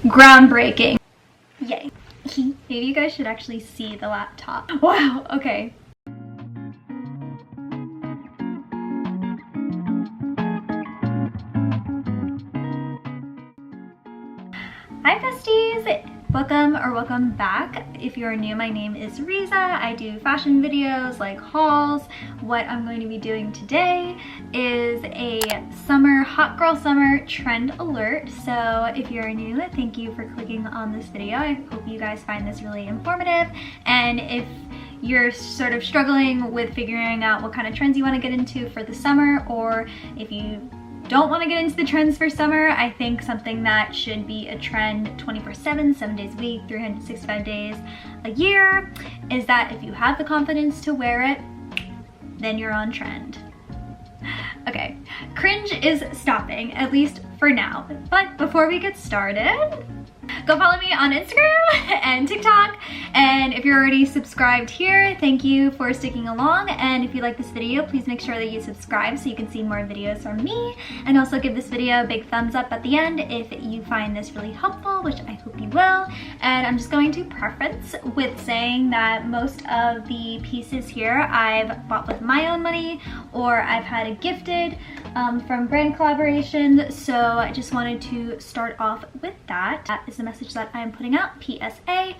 groundbreaking. Yay. Maybe you guys should actually see the laptop. Wow, okay. Hi besties! Welcome back. If you're new, my name is Ressa. I do fashion videos like hauls. What I'm going to be doing today is a hot girl summer trend alert. So if you're new, thank you for clicking on this video. I hope you guys find this really informative. And if you're sort of struggling with figuring out what kind of trends you want to get into for the summer, or if you don't want to get into the trends for summer, I think something that should be a trend 24/7, 7 days a week, 365 days a year, is that if you have the confidence to wear it, then you're on trend. Okay, cringe is stopping, at least for now. But before we get started, go follow me on Instagram and TikTok. And if you're already subscribed here, thank you for sticking along. And if you like this video, please make sure that you subscribe so you can see more videos from me. And also give this video a big thumbs up at the end if you find this really helpful, which I hope you will. And I'm just going to preference with saying that most of the pieces here I've bought with my own money, or I've had it gifted from brand collaborations. So I just wanted to start off with that. That is the message that I'm putting out. PSA.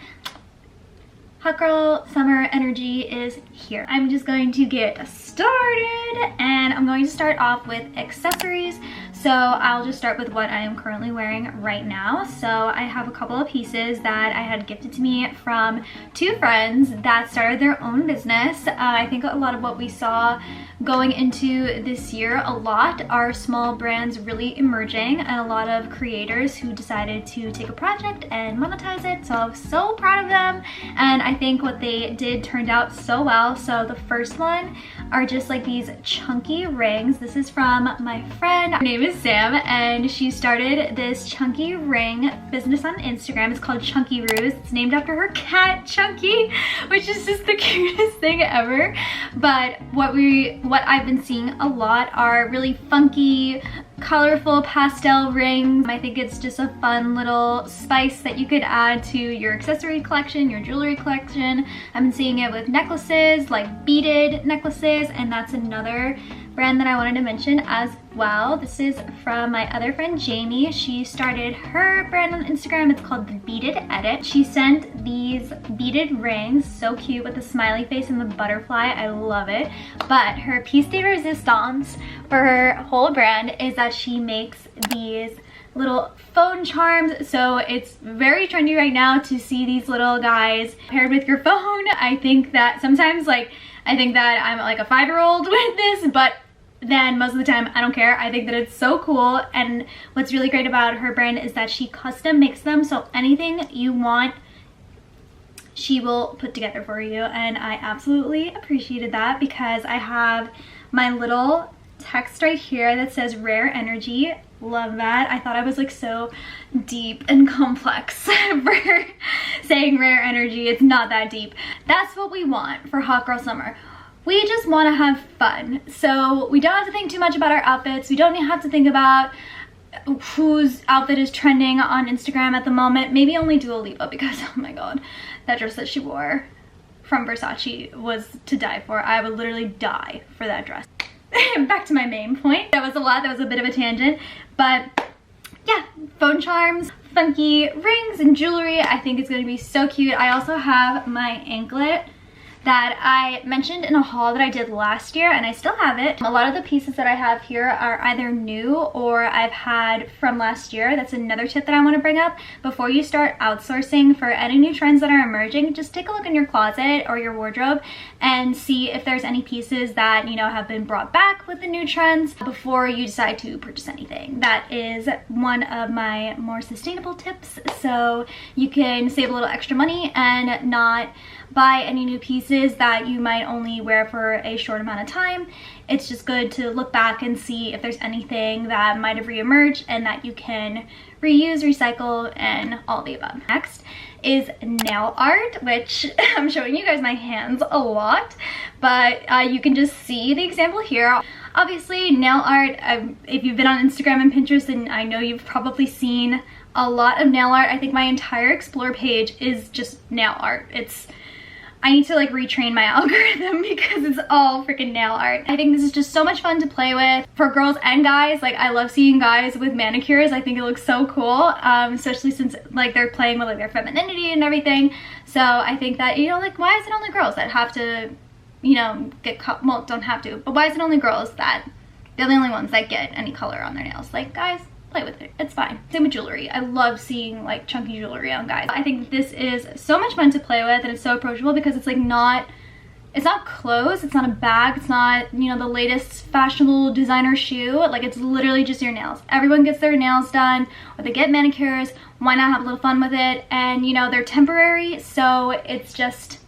Hot girl summer energy is here. I'm just going to get started, and I'm going to start off with accessories. So I'll just start with what I am currently wearing right now. So I have a couple of pieces that I had gifted to me from two friends that started their own business. I think a lot of what we saw going into this year a lot are small brands really emerging, and a lot of creators who decided to take a project and monetize it. So I'm so proud of them, and I think what they did turned out so well. So the first one are just like these chunky rings. This is from my friend. Her name is Sam, and she started this chunky ring business on Instagram. It's called Chunky Roos. It's named after her cat Chunky, which is just the cutest thing ever. But what I've been seeing a lot are really funky, colorful pastel rings. I think it's just a fun little spice that you could add to your accessory collection, your jewelry collection. I've been seeing it with necklaces, like beaded necklaces, and that's another brand that I wanted to mention as well. This is from my other friend Jamie. She started her brand on Instagram. It's called The Beaded Edit. She sent these beaded rings, so cute, with the smiley face and the butterfly. I love it. But her piece de resistance for her whole brand is that she makes these little phone charms. So it's very trendy right now to see these little guys paired with your phone. I think that sometimes, I think that I'm like a 5-year-old with this, but then most of the time I don't care. I think that it's so cool, and what's really great about her brand is that she custom makes them, so anything you want she will put together for you, and I absolutely appreciated that because I have my little text right here that says rare energy. Love that. I thought I was like so deep and complex for saying rare energy. It's not that deep. That's what we want for hot girl summer. We just want to have fun. So we don't have to think too much about our outfits. We don't have to think about whose outfit is trending on Instagram at the moment. Maybe only Dua Lipa, because oh my god, that dress that she wore from Versace was to die for. I would literally die for that dress. Back to my main point. That was a lot. That was a bit of a tangent. But yeah, phone charms, funky rings and jewelry. I think it's going to be so cute. I also have my anklet that I mentioned in a haul that I did last year, and I still have it. A lot of the pieces that I have here are either new or I've had from last year. That's another tip that I want to bring up. Before you start outsourcing for any new trends that are emerging, just take a look in your closet or your wardrobe and see if there's any pieces that, you know, have been brought back with the new trends before you decide to purchase anything. That is one of my more sustainable tips, so you can save a little extra money and not buy any new pieces that you might only wear for a short amount of time. It's just good to look back and see if there's anything that might have reemerged and that you can reuse, recycle, and all the above. Next is nail art, which I'm showing you guys my hands a lot, but you can just see the example here. Obviously, nail art, if you've been on Instagram and Pinterest, then I know you've probably seen a lot of nail art. I think my entire explore page is just nail art. I need to like retrain my algorithm because it's all freaking nail art. I think this is just so much fun to play with for girls and guys. Like I love seeing guys with manicures. I think it looks so cool, especially since like they're playing with like their femininity and everything. So I think that, you know, like why is it only girls that have to, you know, get well, don't have to, but why is it only girls that they're the only ones that get any color on their nails? Like guys, play with it, it's fine. Same with jewelry. I love seeing like chunky jewelry on guys. I think this is so much fun to play with, and it's so approachable because it's like it's not clothes, it's not a bag, it's not, you know, the latest fashionable designer shoe. Like it's literally just your nails. Everyone gets their nails done or they get manicures. Why not have a little fun with it? And you know, they're temporary, so it's just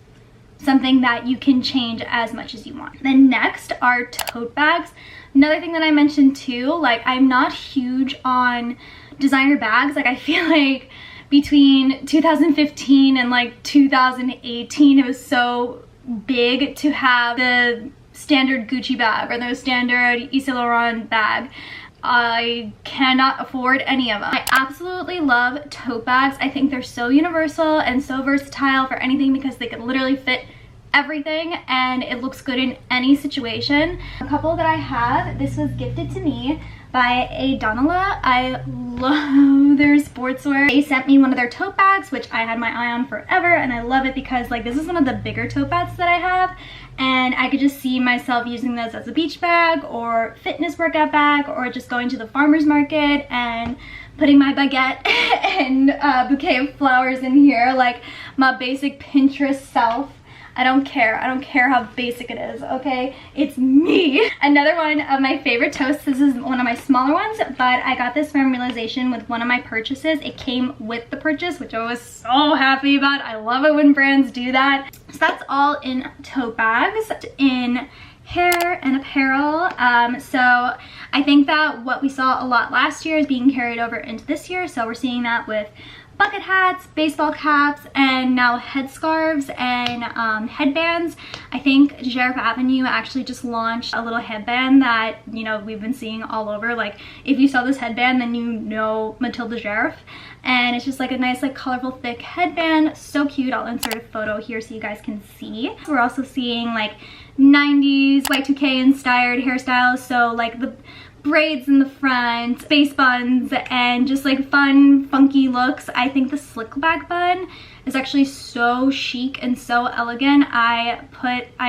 something that you can change as much as you want. Then next are tote bags. Another thing that I mentioned too, like I'm not huge on designer bags. Like I feel like between 2015 and like 2018, it was so big to have the standard Gucci bag or the standard Yves Saint Laurent bag. I cannot afford any of them. I absolutely love tote bags. I think they're so universal and so versatile for anything because they can literally fit everything and it looks good in any situation. A couple that I have, this was gifted to me by a Donala. I love their sportswear. They sent me one of their tote bags, which I had my eye on forever, and I love it because like this is one of the bigger tote bags that I have, and I could just see myself using this as a beach bag or fitness workout bag or just going to the farmer's market and putting my baguette and a bouquet of flowers in here, like my basic Pinterest self. I don't care. I don't care how basic it is, okay? It's me. Another one of my favorite toasts. This is one of my smaller ones, but I got this from Realization with one of my purchases. It came with the purchase, which I was so happy about. I love it when brands do that. So that's all in tote bags, in hair and apparel. So I think that what we saw a lot last year is being carried over into this year. So we're seeing that with bucket hats, baseball caps, and now headscarves and headbands. I think Giraffe Avenue actually just launched a little headband that, you know, we've been seeing all over. Like if you saw this headband, then you know Matilda Giraffe. And it's just like a nice like colorful thick headband. So cute. I'll insert a photo here so you guys can see. We're also seeing like 90s Y2K inspired hairstyles. So like the braids in the front, space buns, and just like fun, funky looks. I think the slick back bun is actually so chic and so elegant. I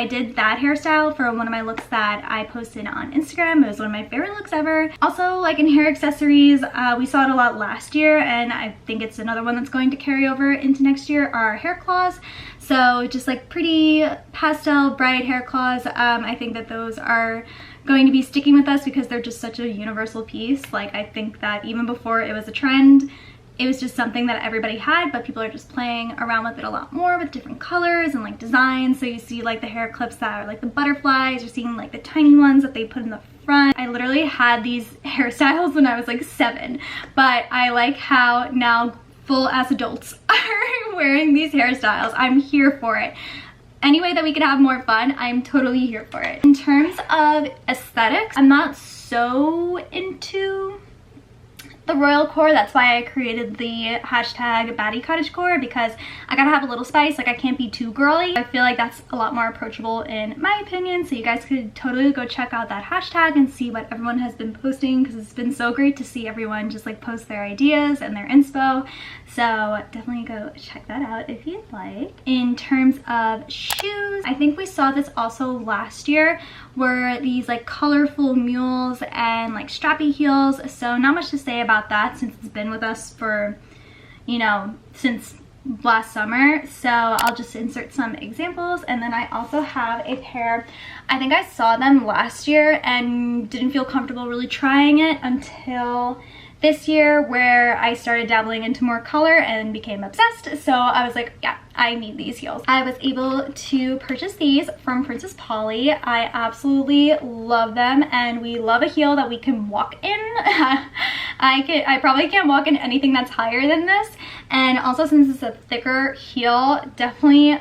did that hairstyle for one of my looks that I posted on Instagram. It was one of my favorite looks ever. Also, like in hair accessories, we saw it a lot last year, and I think it's another one that's going to carry over into next year, are hair claws. So just like pretty pastel, bright hair claws. I think that those are going to be sticking with us because they're just such a universal piece. Like I think that even before it was a trend, it was just something that everybody had, but people are just playing around with it a lot more with different colors and like designs. So you see like the hair clips that are like the butterflies, you're seeing like the tiny ones that they put in the front. I literally had these hairstyles when I was like 7, but I like how now full ass adults are wearing these hairstyles. I'm here for it. Any way that we can have more fun, I'm totally here for it. In terms of aesthetics, I'm not so into the royal core. That's why I created the hashtag baddie cottagecore, because I gotta have a little spice. Like I can't be too girly. I feel like that's a lot more approachable in my opinion. So you guys could totally go check out that hashtag and see what everyone has been posting, because it's been so great to see everyone just like post their ideas and their inspo. So definitely go check that out if you'd like. In terms of shoes, I think we saw this also last year, were these like colorful mules and like strappy heels. So not much to say about that since it's been with us for, you know, since last summer. So I'll just insert some examples. And then I also have a pair, I think I saw them last year and didn't feel comfortable really trying it until this year, where I started dabbling into more color and became obsessed. So I was like, yeah, I need these heels. I was able to purchase these from Princess Polly. I absolutely love them, and we love a heel that we can walk in. I probably can't walk in anything that's higher than this. And also, since it's a thicker heel, definitely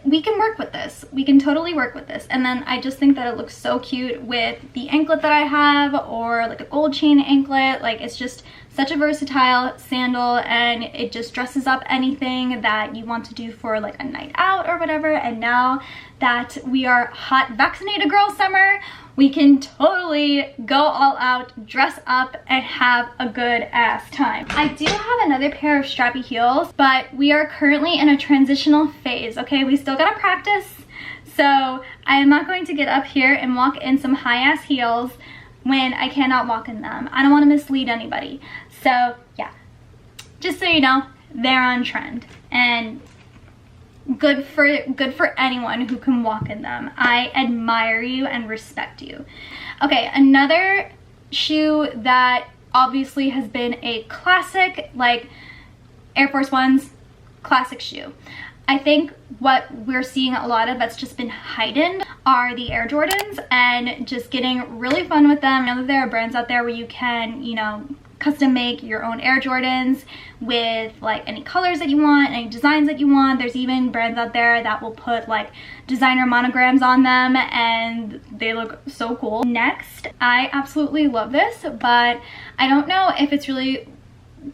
we can work with this. We can totally work with this. And then I just think that it looks so cute with the anklet that I have, or like a gold chain anklet. Like it's just such a versatile sandal, and it just dresses up anything that you want to do for like a night out or whatever. And now that we are hot vaccinated girl summer, we can totally go all out, dress up, and have a good ass time. I do have another pair of strappy heels, but we are currently in a transitional phase, okay? We still gotta practice, so I am not going to get up here and walk in some high-ass heels when I cannot walk in them. I don't want to mislead anybody. So yeah, just so you know, they're on trend and good for anyone who can walk in them. I admire you and respect you. Okay, another shoe that obviously has been a classic, like Air Force One's classic shoe. I think what we're seeing a lot of that's just been heightened are the Air Jordans, and just getting really fun with them. I know that there are brands out there where you can, you know, custom make your own Air Jordans with like any colors that you want, any designs that you want. There's even brands out there that will put like designer monograms on them, and they look so cool. Next, I absolutely love this, but I don't know if it's really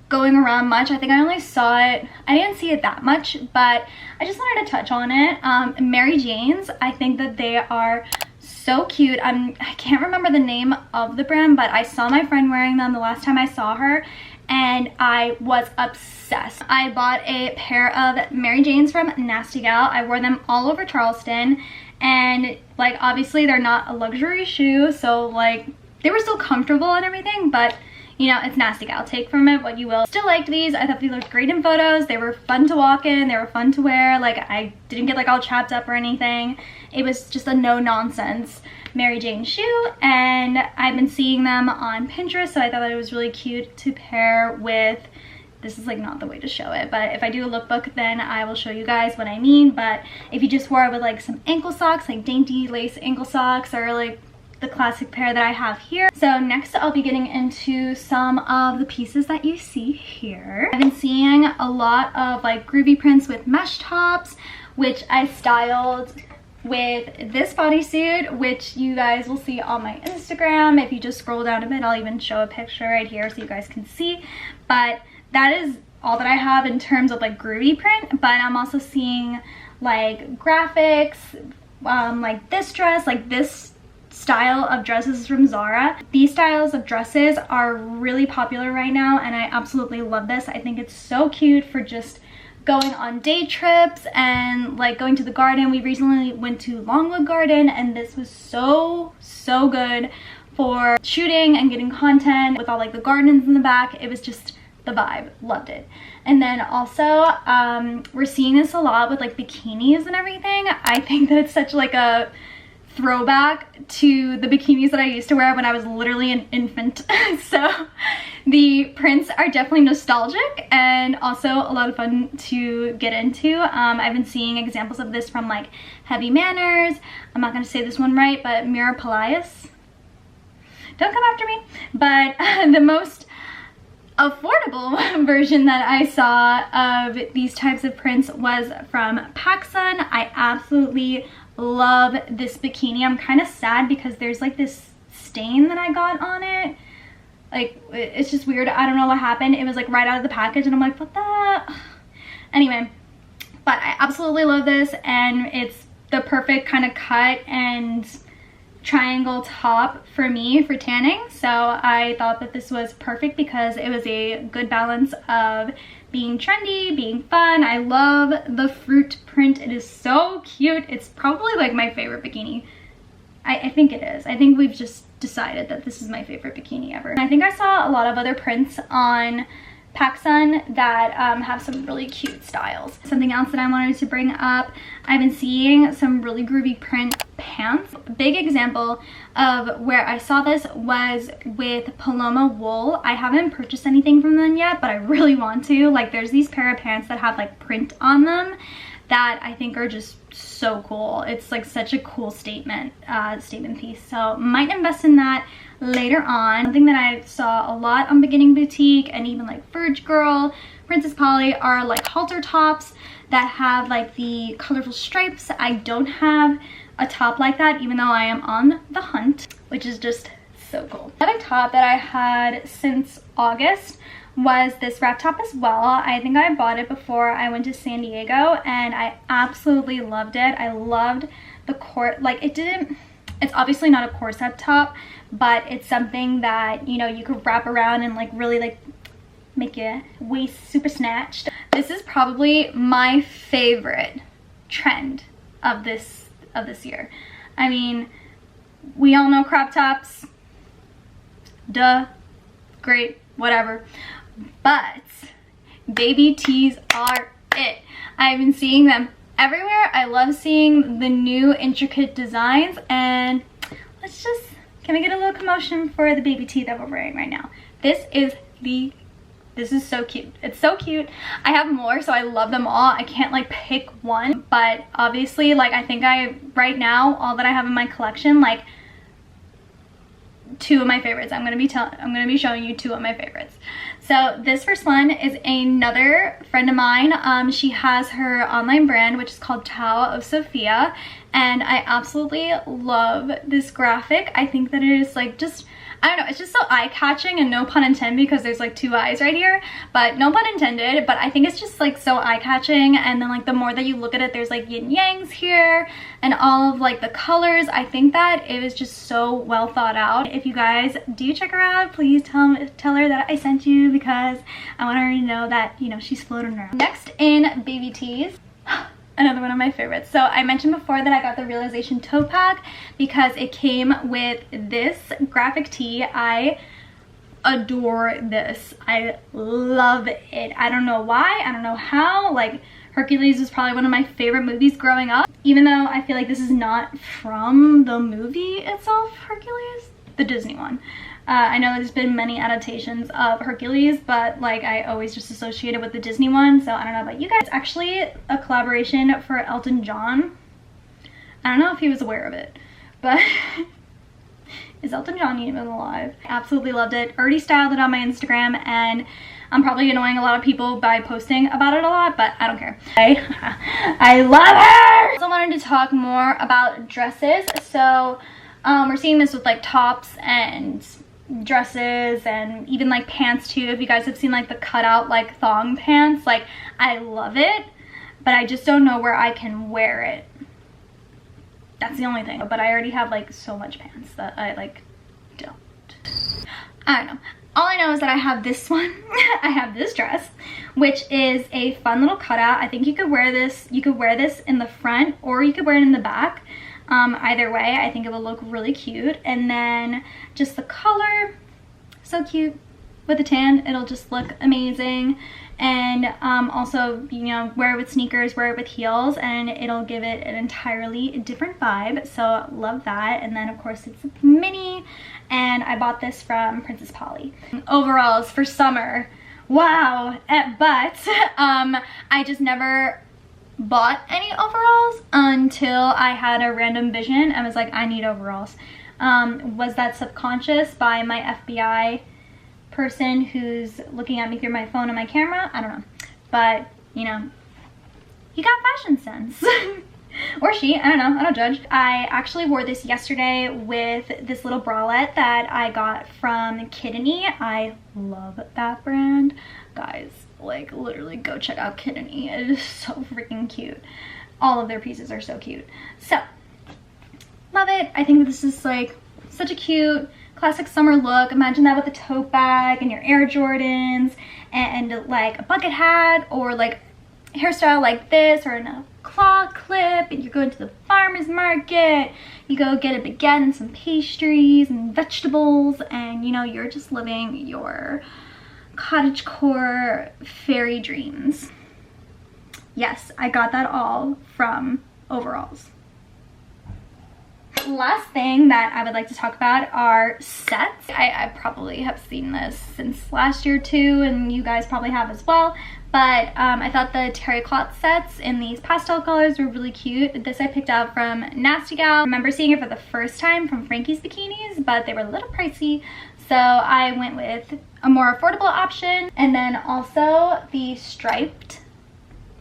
going around much. I think I only saw it, I didn't see it that much, but I just wanted to touch on it. Mary Jane's, I think that they are so cute. I can't remember the name of the brand, but I saw my friend wearing them the last time I saw her, and I was obsessed. I bought a pair of Mary Jane's from Nasty Gal. I wore them all over Charleston, and like obviously they're not a luxury shoe, so like they were still comfortable and everything, but you know, it's Nasty Gal. Take from it what you will. Still liked these. I thought they looked great in photos. They were fun to walk in. They were fun to wear. Like, I didn't get like all chapped up or anything. It was just a no-nonsense Mary Jane shoe, and I've been seeing them on Pinterest, so I thought that it was really cute to pair with. This is like not the way to show it, but if I do a lookbook, then I will show you guys what I mean. But if you just wore it with like some ankle socks, like dainty lace ankle socks, or like the classic pair that I have here. So next I'll be getting into some of the pieces that you see here. I've been seeing a lot of like groovy prints with mesh tops, which I styled with this bodysuit, which you guys will see on my Instagram. If you just scroll down a bit, I'll even show a picture right here so you guys can see. But that is all that I have in terms of like groovy print, but I'm also seeing like graphics, like this dress, like this style of dresses from Zara. These styles of dresses are really popular right now, and I absolutely love this. I think it's so cute for just going on day trips and like going to the garden. We recently went to Longwood Garden, and this was so good for shooting and getting content with all like the gardens in the back. It was just the vibe. Loved it. And then also we're seeing this a lot with like bikinis and everything. I think that it's such like a throwback to the bikinis that I used to wear when I was literally an infant. So the prints are definitely nostalgic and also a lot of fun to get into. I've been seeing examples of this from like Heavy Manners. I'm not going to say this one right, but Mira Pelias. Don't come after me. But the most affordable version that I saw of these types of prints was from PacSun. I absolutely love this bikini. I'm kind of sad because there's like this stain that I got on it. Like, it's just weird. I don't know what happened. It was like right out of the package, and I'm like, what the? Anyway, but I absolutely love this, and it's the perfect kind of cut and triangle top for me for tanning. So I thought that this was perfect because it was a good balance of being trendy, being fun. I love the fruit print. It is so cute. It's probably like my favorite bikini. I think it is. I think we've just decided that this is my favorite bikini ever. And I think I saw a lot of other prints on PacSun that have some really cute styles. Something else that I wanted to bring up, I've been seeing some really groovy print pants. A big example of where I saw this was with Paloma Wool. I haven't purchased anything from them yet, but I really want to. Like, there's these pair of pants that have like print on them that I think are just so cool. It's like such a cool statement piece. So might invest in that later on. Something that I saw a lot on Beginning Boutique and even like Verge Girl, Princess Polly are like halter tops that have like the colorful stripes. I don't have a top like that, even though I am on the hunt, which is just so cool. Another top that I had since August was this wrap top as well. I think I bought it before I went to San Diego and I absolutely loved it. I loved the like it's obviously not a corset top, but it's something that, you know, you could wrap around and like really like make your waist super snatched. This is probably my favorite trend of this year. I mean, we all know crop tops, duh, great, whatever, but baby tees are it. I've been seeing them everywhere. I love seeing the new intricate designs, and can we get a little commotion for the baby tee that we're wearing right now? This is so cute. It's so cute. I have more, so I love them all. I can't like pick one, but obviously, like, I think right now, all that I have in my collection, like, two of my favorites. I'm gonna be showing you two of my favorites. So this first one is another friend of mine. She has her online brand, which is called Tao of Sophia, and I absolutely love this graphic. I think that it is like just, I don't know, it's just so eye-catching, and no pun intended because there's like two eyes right here, but no pun intended, but I think it's just like so eye-catching. And then like the more that you look at it, there's like yin-yangs here and all of like the colors. I think that it is just so well thought out. If you guys do check her out, please tell her that I sent you, because I want her to know that, you know, she's floating around. Next in baby tees, another one of my favorites. So I mentioned before that I got the Realization tote pack because it came with this graphic tee. I adore this. I love it. I don't know why, I don't know how. Like, Hercules was probably one of my favorite movies growing up, even though I feel like this is not from the movie itself, Hercules, the Disney one. I know there's been many adaptations of Hercules, but like I always just associate it with the Disney one, so I don't know about you guys. It's actually a collaboration for Elton John. I don't know if he was aware of it, but is Elton John even alive? I absolutely loved it. Already styled it on my Instagram, and I'm probably annoying a lot of people by posting about it a lot, but I don't care. I love her! I also wanted to talk more about dresses. So we're seeing this with like tops and dresses and even like pants too. If you guys have seen like the cutout like thong pants, like I love it, but I just don't know where I can wear it. That's the only thing. But I already have like so much pants that I like don't. I don't know. All I know is that I have this one. I have this dress, which is a fun little cutout. I think you could wear this in the front, or you could wear it in the back. Either way, I think it would look really cute. And then just the color, so cute. With the tan, it'll just look amazing. And also, you know, wear it with sneakers, wear it with heels, and it'll give it an entirely different vibe. So love that. And then of course it's mini, and I bought this from Princess Polly. Overalls for summer, wow. But I just never bought any overalls until I had a random vision. I was like, I need overalls. Was that subconscious by my FBI person who's looking at me through my phone and my camera? I don't know, but you know, he got fashion sense. Or she, I don't know, I don't judge. I actually wore this yesterday with this little bralette that I got from Kittany. I love that brand, guys. Like, literally go check out Kittany. It is so freaking cute. All of their pieces are so cute. So love it. I think this is like such a cute classic summer look. Imagine that with a tote bag and your Air Jordans and like a bucket hat, or like hairstyle like this, or a claw clip, and you're going to the farmer's market. You go get a baguette and some pastries and vegetables, and you know, you're just living your cottagecore fairy dreams. Yes, I got that all from overalls. Last thing that I would like to talk about are sets. I probably have seen this since last year too, and you guys probably have as well, but I thought the terry cloth sets in these pastel colors were really cute. This I picked out from Nasty Gal. I remember seeing it for the first time from Frankie's Bikinis, but they were a little pricey, so I went with a more affordable option. And then also the striped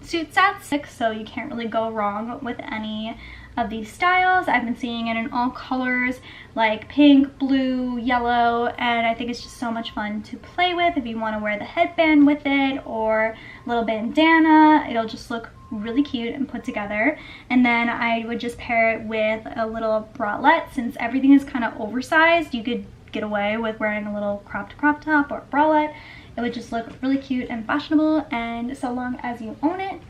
suit sets, so you can't really go wrong with any of these styles. I've been seeing it in all colors, like pink, blue, yellow, and I think it's just so much fun to play with if you want to wear the headband with it or a little bandana. It'll just look really cute and put together. And then I would just pair it with a little bralette. Since everything is kind of oversized, you could get away with wearing a little cropped crop top or bralette. It would just look really cute and fashionable, and so long as you own it,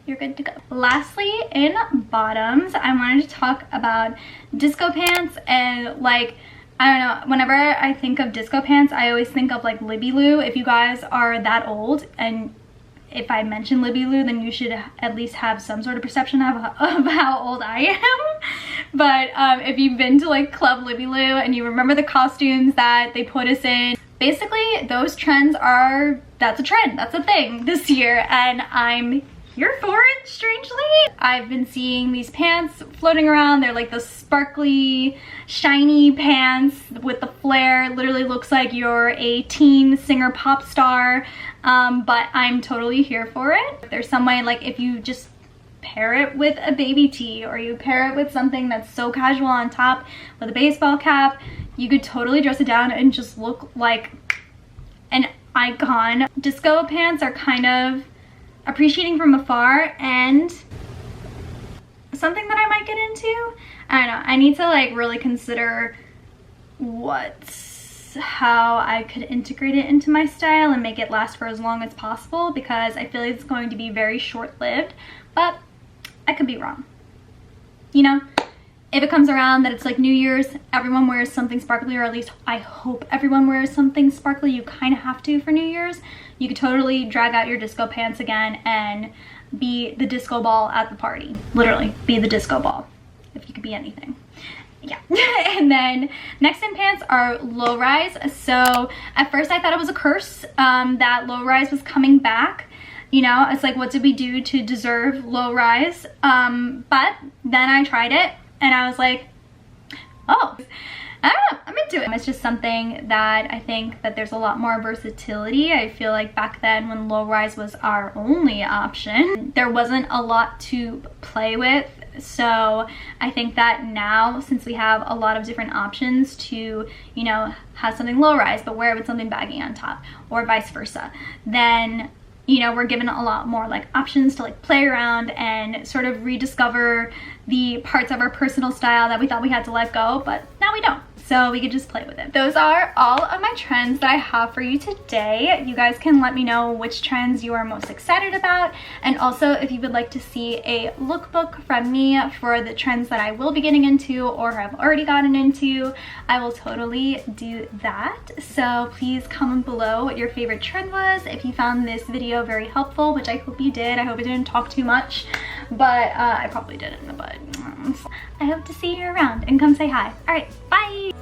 you're good to go. Lastly, in bottoms, I wanted to talk about disco pants. And like, I don't know, whenever I think of disco pants, I always think of like Libby Lou. If you guys are that old, and if I mention Libby Lou, then you should at least have some sort of perception of how old I am. But if you've been to like Club Libby Lou and you remember the costumes that they put us in, basically those trends are, that's a trend, that's a thing this year, and I'm here for it, strangely. I've been seeing these pants floating around. They're like the sparkly, shiny pants with the flare. It literally looks like you're a teen singer pop star, but I'm totally here for it. There's some way, like if you just pair it with a baby tee, or you pair it with something that's so casual on top with a baseball cap, you could totally dress it down and just look like an icon. Disco pants are kind of appreciating from afar, and something that I might get into. I don't know, I need to like really consider how I could integrate it into my style and make it last for as long as possible, because I feel like it's going to be very short-lived, but I could be wrong. You know, if it comes around that it's like New Year's, everyone wears something sparkly, or at least I hope everyone wears something sparkly. You kind of have to for New Year's. You could totally drag out your disco pants again and be the disco ball at the party. Literally, be the disco ball, if you could be anything. Yeah. And then next in pants are low rise. So at first I thought it was a curse that low rise was coming back. You know, it's like, what did we do to deserve low rise? But then I tried it and I was like, oh, I don't know, I'm into it. It's just something that I think that there's a lot more versatility. I feel like back then when low rise was our only option, there wasn't a lot to play with. So I think that now, since we have a lot of different options to, you know, have something low rise but wear it with something baggy on top, or vice versa, then, you know, we're given a lot more like options to like play around and sort of rediscover the parts of our personal style that we thought we had to let go, but now we don't. So we could just play with it. Those are all of my trends that I have for you today. You guys can let me know which trends you are most excited about. And also if you would like to see a lookbook from me for the trends that I will be getting into or have already gotten into, I will totally do that. So please comment below what your favorite trend was. If you found this video very helpful, which I hope you did. I hope I didn't talk too much, but I probably didn't, but I hope to see you around and come say hi. All right, bye.